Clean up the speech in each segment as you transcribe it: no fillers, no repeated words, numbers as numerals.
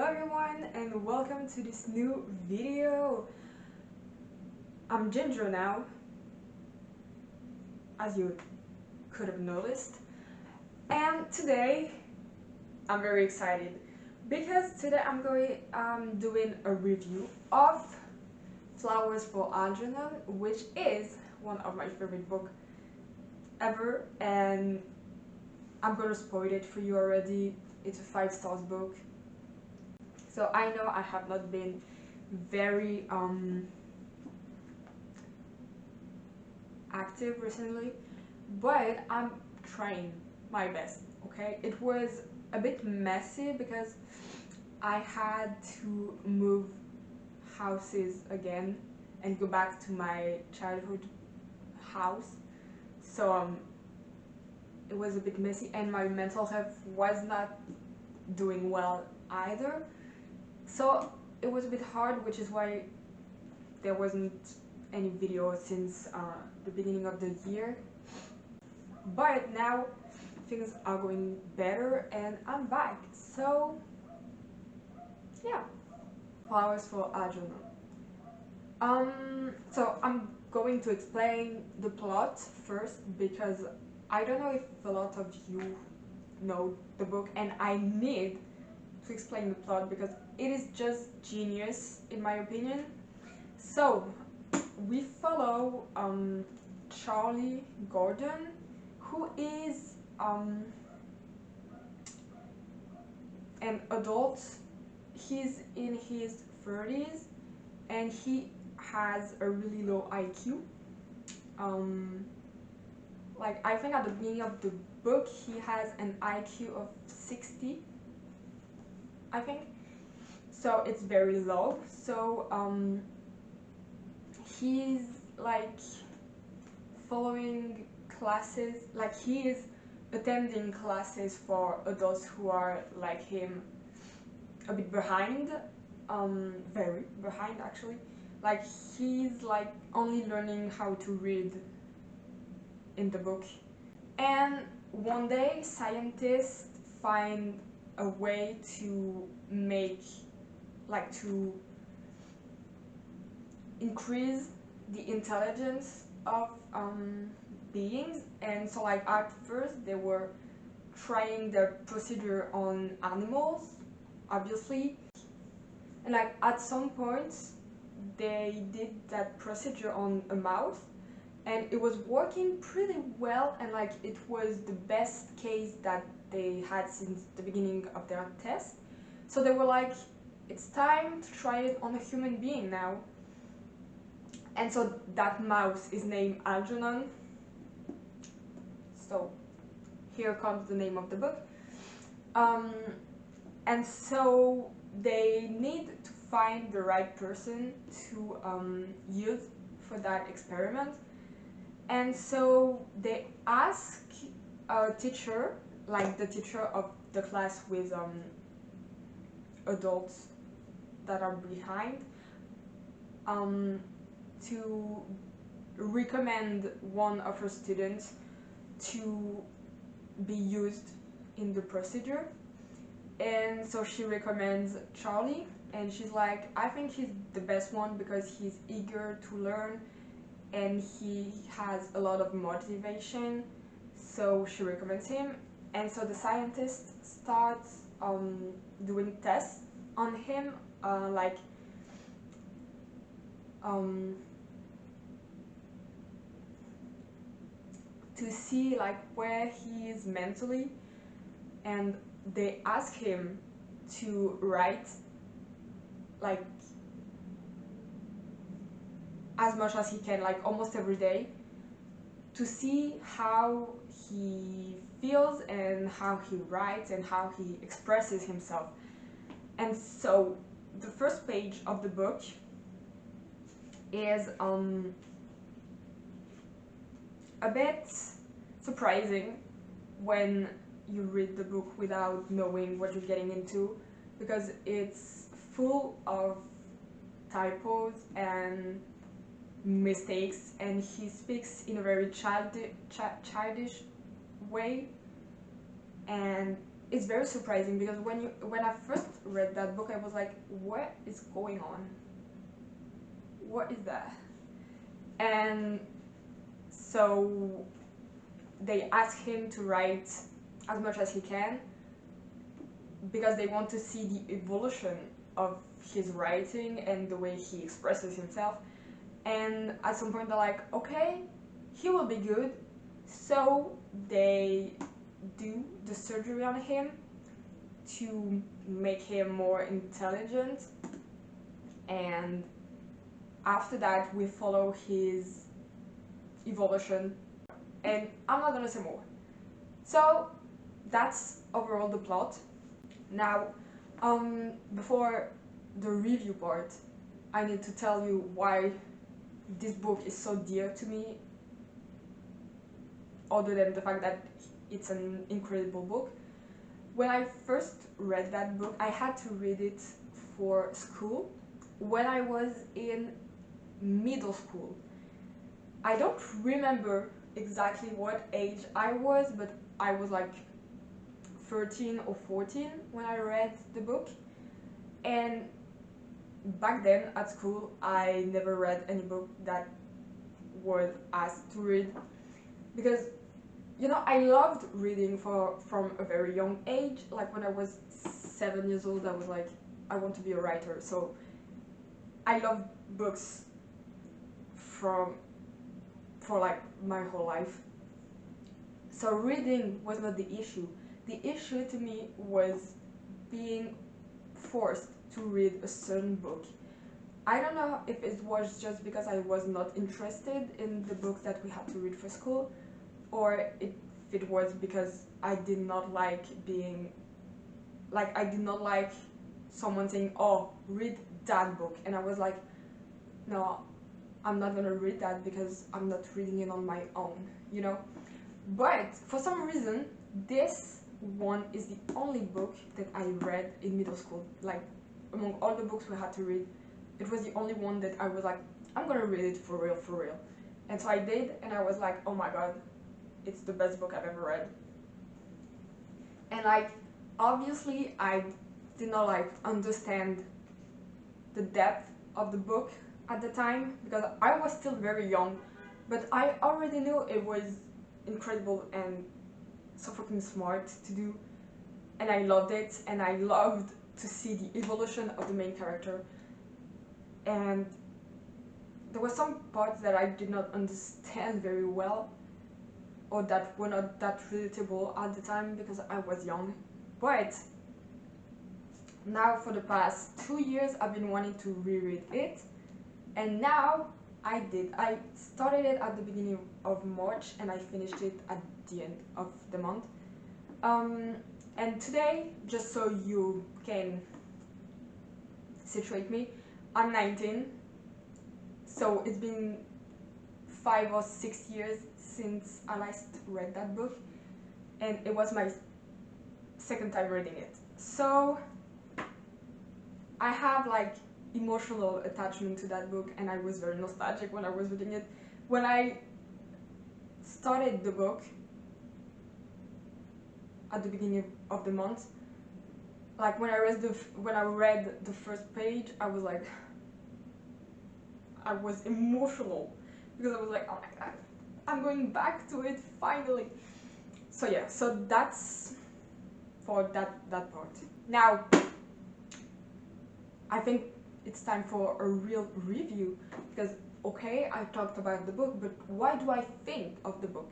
Hello everyone and welcome to this new video. I'm Ginger now, as you could have noticed, and today I'm very excited because today I'm doing a review of Flowers for Algernon, which is one of my favorite books ever, and I'm gonna spoil it for you already. It's a 5 stars book. So I know I have not been very active recently, but I'm trying my best, okay? It was a bit messy because I had to move houses again and go back to my childhood house. So it was a bit messy and my mental health was not doing well either. So it was a bit hard, which is why there wasn't any video since the beginning of the year. But now things are going better and I'm back. So yeah, Flowers for Algernon. So I'm going to explain the plot first because I don't know if a lot of you know the book, and I need to explain the plot because it is just genius in my opinion. So we follow Charlie Gordon, who is an adult. He's in his 30s and he has a really low IQ. Like I think at the beginning of the book he has an IQ of 60, I think. So it's very low. So he's like following classes, like he is attending classes for adults who are like him, a bit behind, very behind actually. Like he's like only learning how to read in the book. And one day scientists find a way to make, like to increase the intelligence of beings. And so like at first they were trying the procedure on animals, obviously, and like at some point they did that procedure on a mouse and it was working pretty well, and like it was the best case that they had since the beginning of their test. So they were like, it's time to try it on a human being now. And so that mouse is named Algernon. So here comes the name of the book. And so they need to find the right person to use for that experiment. And so they ask a teacher, like the teacher of the class with adults that are behind, to recommend one of her students to be used in the procedure. And so she recommends Charlie, and she's like, I think he's the best one because he's eager to learn and he has a lot of motivation. So she recommends him, and so the scientist starts doing tests on him, like to see like where he is mentally, and they ask him to write like as much as he can, like almost every day, to see how he feels and how he writes and how he expresses himself. And so the first page of the book is a bit surprising when you read the book without knowing what you're getting into, because it's full of typos and mistakes, and he speaks in a very childish way, and it's very surprising because when I first read that book, I was like, what is going on? What is that? And so they ask him to write as much as he can because they want to see the evolution of his writing and the way he expresses himself. And at some point they're like, okay, he will be good. So they do the surgery on him to make him more intelligent, and after that we follow his evolution, and I'm not gonna say more. So that's overall the plot. Now, before the review part, I need to tell you why this book is so dear to me, other than the fact that it's an incredible book. When I first read that book, I had to read it for school when I was in middle school. I don't remember exactly what age I was, but I was like 13 or 14 when I read the book. And back then at school, I never read any book that was asked to read because, you know, I loved reading from a very young age. Like when I was 7 years old, I was like, I want to be a writer. So I loved books for like my whole life. So reading was not the issue. The issue to me was being forced to read a certain book. I don't know if it was just because I was not interested in the books that we had to read for school, or if it was because I did not like being, like, I did not like someone saying, oh, read that book, and I was like, no, I'm not gonna read that because I'm not reading it on my own, you know? But for some reason, this one is the only book that I read in middle school. Like, among all the books we had to read, it was the only one that I was like, I'm gonna read it for real, for real. And so I did, and I was like, oh my god, it's the best book I've ever read. And like, obviously I did not like understand the depth of the book at the time because I was still very young, but I already knew it was incredible and so fucking smart to do, and I loved it, and I loved to see the evolution of the main character. And there were some parts that I did not understand very well, or that were not that relatable at the time because I was young. But now for the past 2 years I've been wanting to reread it, and now I did. I started it at the beginning of March and I finished it at the end of the month. And today, just so you can situate me, I'm 19, so it's been 5 or 6 years since I last read that book, and it was my second time reading it. So I have like emotional attachment to that book, and I was very nostalgic when I was reading it. When I started the book at the beginning of the month, like when I read the first page, I was like, I was emotional because I was like, oh my god, I'm going back to it finally. So yeah, so that's for that part. Now I think it's time for a real review because, okay, I talked about the book, but why do I think of the book?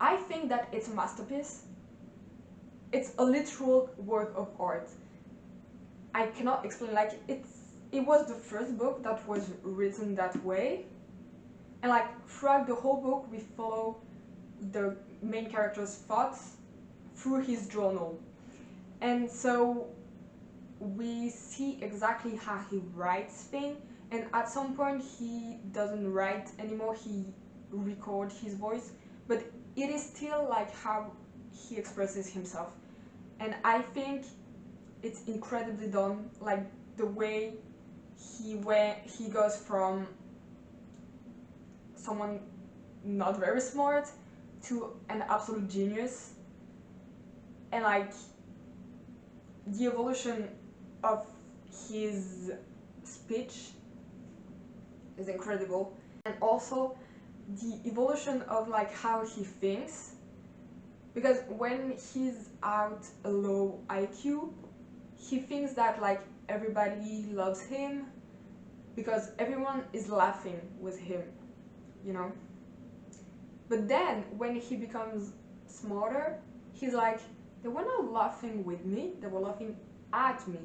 I think that it's a masterpiece. It's a literal work of art. I cannot explain, like, it was the first book that was written that way, and like throughout the whole book we follow the main character's thoughts through his journal, and so we see exactly how he writes things, and at some point he doesn't write anymore, he records his voice, but it is still like how he expresses himself. And I think it's incredibly done, like the way he goes from someone not very smart to an absolute genius, and like the evolution of his speech is incredible, and also the evolution of like how he thinks, because when he's out a low IQ, he thinks that like everybody loves him because everyone is laughing with him, you know. But then when he becomes smarter, he's like, they were not laughing with me, they were laughing at me.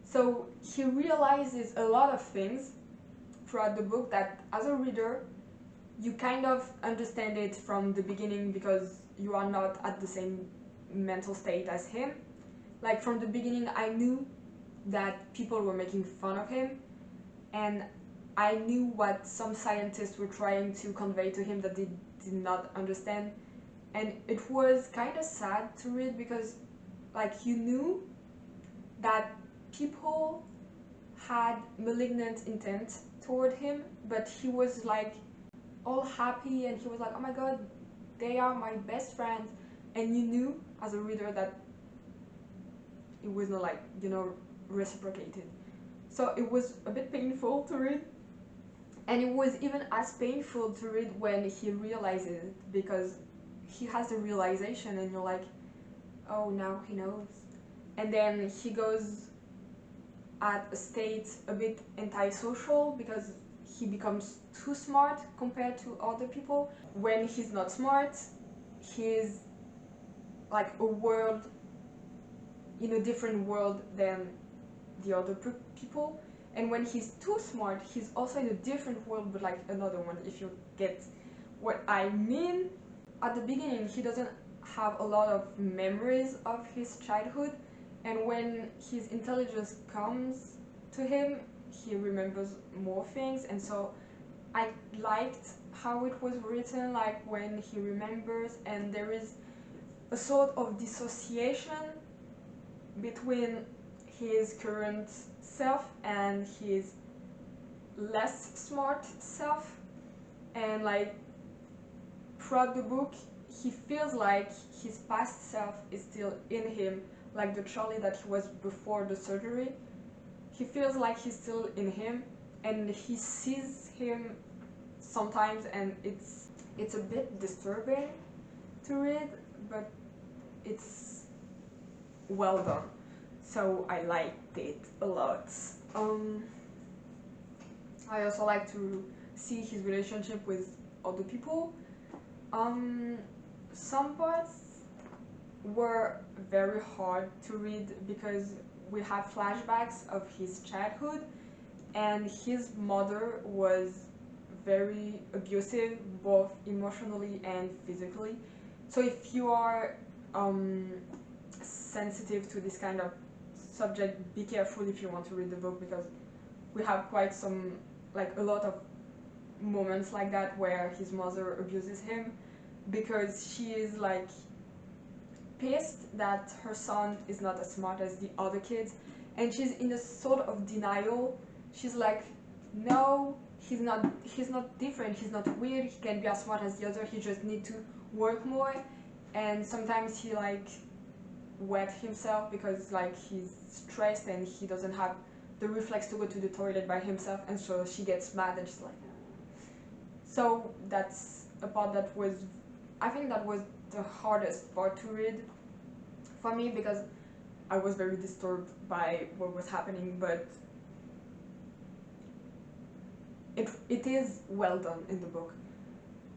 So he realizes a lot of things throughout the book that as a reader you kind of understand it from the beginning because you are not at the same mental state as him. Like from the beginning I knew that people were making fun of him, and I knew what some scientists were trying to convey to him that they did not understand, and it was kind of sad to read because like you knew that people had malignant intent toward him, but he was like all happy and he was like, oh my god, they are my best friends, and you knew as a reader that it was not like, you know, reciprocated. So it was a bit painful to read, and it was even as painful to read when he realizes it, because he has the realization and you're like, oh, now he knows. And then he goes at a state a bit antisocial because he becomes too smart compared to other people. When he's not smart, he's like a world, in a different world than the other people. And when he's too smart, he's also in a different world but like another one, if you get what I mean. At the beginning he doesn't have a lot of memories of his childhood, and when his intelligence comes to him he remembers more things. And so I liked how it was written, like when he remembers and there is a sort of dissociation between his current self and his less smart self, and like throughout the book he feels like his past self is still in him, like the Charlie that he was before the surgery. He feels like he's still in him, and he sees him sometimes, and it's a bit disturbing to read, but it's well done, so I liked it a lot. I also like to see his relationship with other people. Some parts were very hard to read because we have flashbacks of his childhood, and his mother was very abusive, both emotionally and physically. So if you are sensitive to this kind of subject, be careful if you want to read the book, because we have quite some, like a lot of moments like that where his mother abuses him because she is like pissed that her son is not as smart as the other kids, and she's in a sort of denial. She's like, no, he's not different, he's not weird, he can be as smart as the other, he just need to work more. And sometimes he like wet himself because like he's stressed and he doesn't have the reflex to go to the toilet by himself, and so she gets mad and she's like, so that's a part that was, I think that was the hardest part to read for me, because I was very disturbed by what was happening, but it is well done in the book,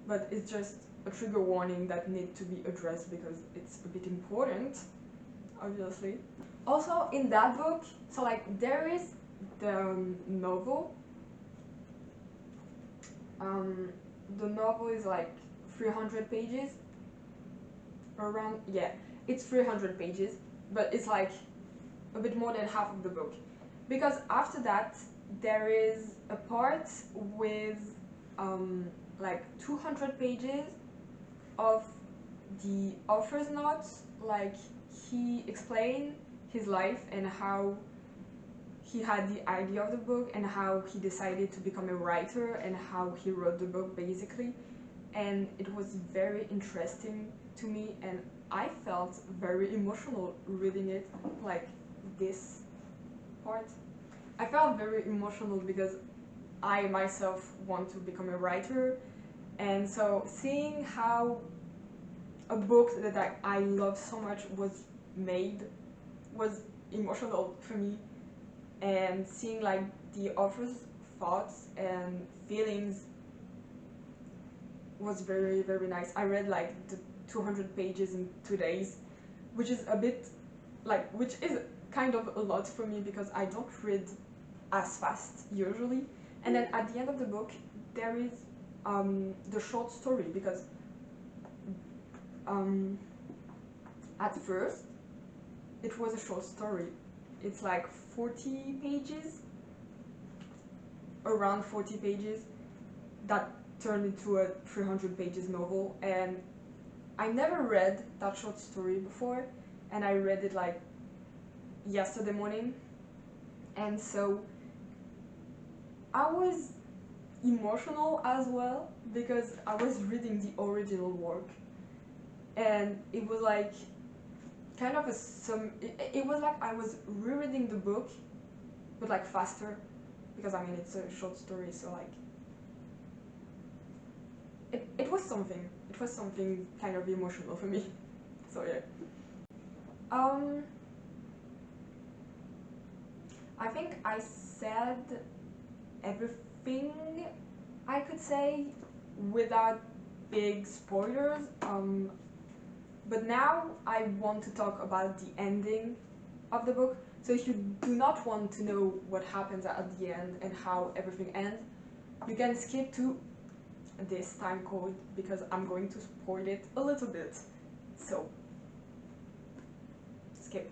but it's just a trigger warning that needs to be addressed because it's a bit important, obviously. Also in that book, so like there is the novel. The novel is like 300 pages around, yeah, it's 300 pages, but it's like a bit more than half of the book, because after that there is a part with like 200 pages of the author's notes. Like he explained his life and how he had the idea of the book and how he decided to become a writer and how he wrote the book basically, and it was very interesting to me and I felt very emotional reading it. Like this part. I felt very emotional because I myself want to become a writer, and so seeing how a book that I love so much was made was emotional for me, and seeing like the author's thoughts and feelings was very very nice. I read like the 200 pages in 2 days, which is a bit like, which is kind of a lot for me because I don't read as fast usually. And then at the end of the book there is the short story, because at first it was a short story. It's like 40 pages, around 40 pages, that turned into a 300 pages novel. And I never read that short story before, and I read it like yesterday morning, and so I was emotional as well because I was reading the original work, and it was like kind of it was like I was rereading the book but like faster, because I mean it's a short story, so like it was something kind of emotional for me. So yeah. I think I said everything I could say without big spoilers. But now I want to talk about the ending of the book. So if you do not want to know what happens at the end and how everything ends, you can skip to this time code because I'm going to spoil it a little bit. So, skip.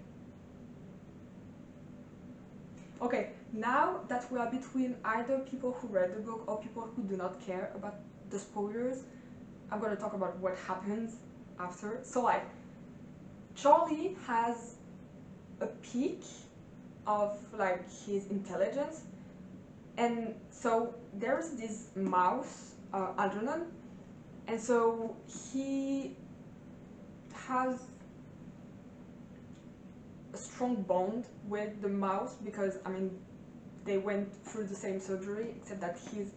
Okay, now that we are between either people who read the book or people who do not care about the spoilers, I'm gonna talk about what happens after. So like, Charlie has a peak of like his intelligence, and so there's this mouse, Algernon, and so he has a strong bond with the mouse because I mean they went through the same surgery, except that he's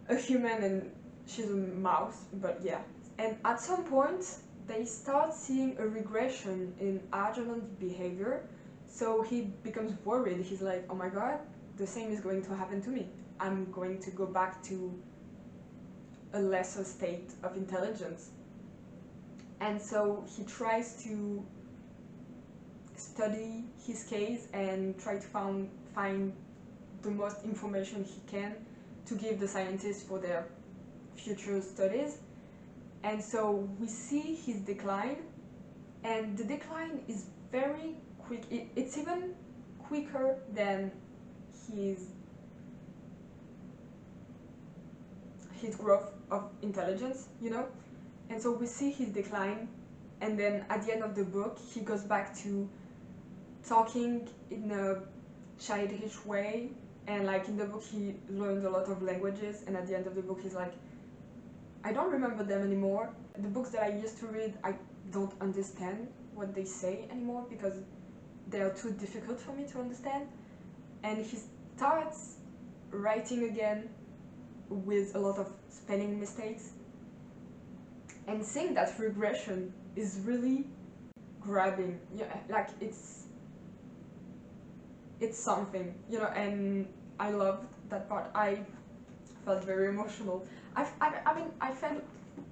a human and she's a mouse. But yeah, and at some point they start seeing a regression in Algernon's behavior, so he becomes worried. He's like, oh my god, the same is going to happen to me. I'm going to go back to a lesser state of intelligence. And so he tries to study his case and try to find the most information he can to give the scientists for their future studies. And so we see his decline, and the decline is very quick. It's even quicker than his growth of intelligence, you know? And so we see his decline, and then at the end of the book he goes back to talking in a childish way, and like in the book he learned a lot of languages, and at the end of the book he's like, I don't remember them anymore. The books that I used to read, I don't understand what they say anymore because they are too difficult for me to understand. And he starts writing again with a lot of spelling mistakes, and seeing that regression is really grabbing. Yeah, like it's something, you know. And I loved that part. I felt very emotional. I mean, I felt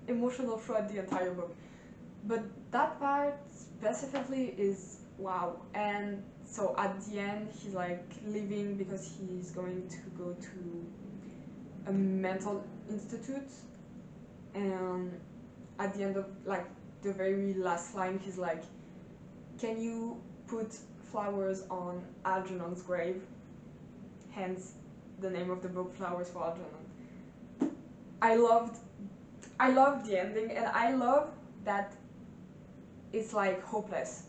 emotional throughout the entire book, but that part specifically is wow. And so at the end he's like leaving because he's going to go to a mental institute, and at the end of like the very last line he's like, can you put flowers on Algernon's grave? Hence the name of the book, Flowers for Algernon. I loved the ending, and I love that it's like hopeless.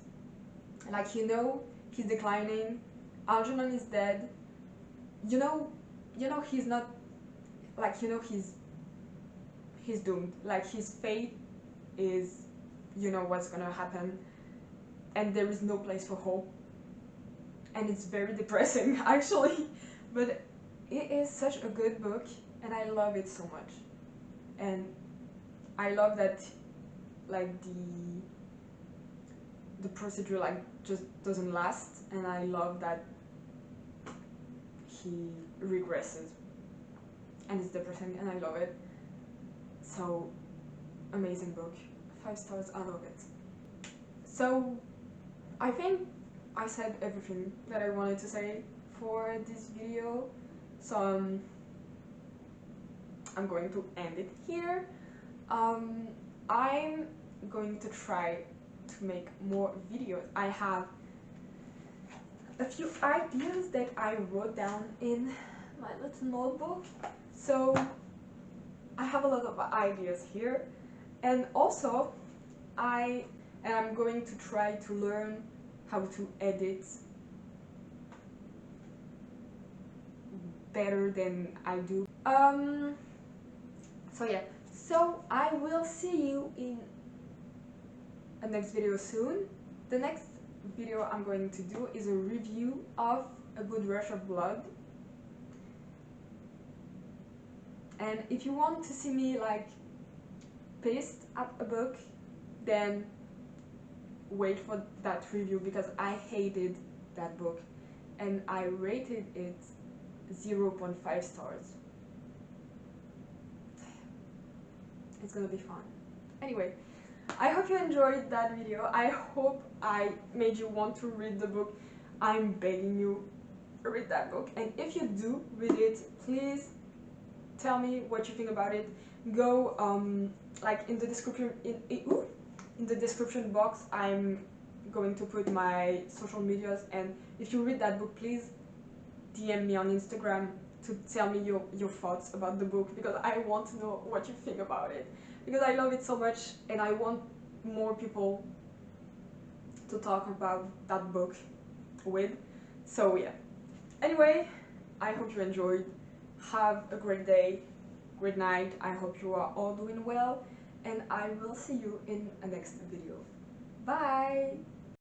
Like, you know, he's declining, Algernon is dead. You know he's not, like, you know, he's doomed. Like, his fate is, you know what's gonna happen, and there is no place for hope. and it's very depressing actually, but it is such a good book and I love it so much. And I love that, like, the procedure like just doesn't last, and I love that he regresses and it's depressing and I love it. So amazing book, 5 stars out of it. So I think I said everything that I wanted to say for this video, so I'm going to end it here. I'm going to try to make more videos. I have a few ideas that I wrote down in my little notebook, so I have a lot of ideas here. And also I'm going to try to learn how to edit better than I do. So yeah, so I will see you in a next video soon. The next video I'm going to do is a review of A Good Rush of Blood. And if you want to see me like pissed at a book, then wait for that review, because I hated that book and I rated it 0.5 stars. It's gonna be fun. Anyway, I hope you enjoyed that video. I hope I made you want to read the book. I'm begging you, read that book. And if you do read it, please tell me what you think about it. Go like in the description in the description box, I'm going to put my social medias, and if you read that book, please DM me on Instagram to tell me your thoughts about the book, because I want to know what you think about it, because I love it so much and I want more people to talk about that book with. So yeah, anyway, I hope you enjoyed. Have a great day, great night. I hope you are all doing well, and I will see you in a next video. Bye!